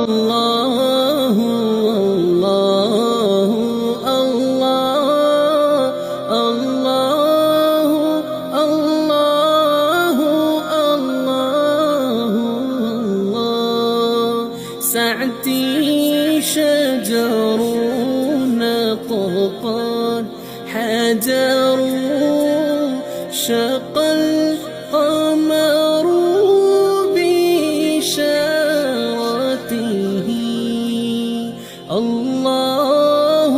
الله الله الله الله الله الله الله سعدي شجر نطقا حجر شق القمر بإشارته الله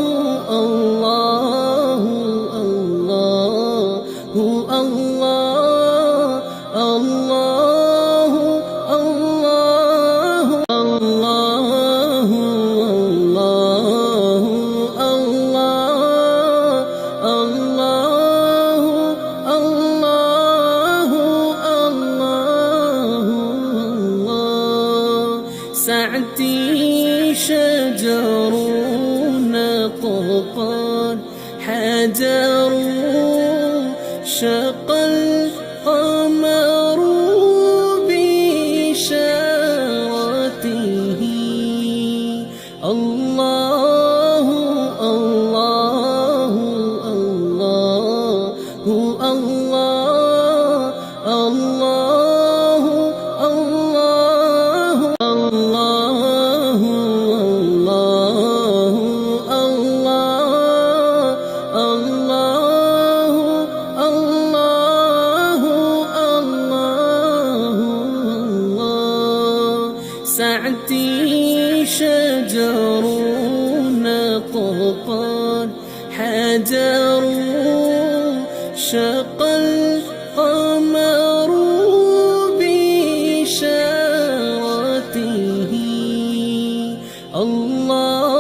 الله الله الله الله الله الله الله الله الله سعدي شجر نطقا حجر شق القمر بإشارته الله الله الله الله الله الله الله الله الله الله سعدي شجر نطقا حجر شق القمر بإشارته الله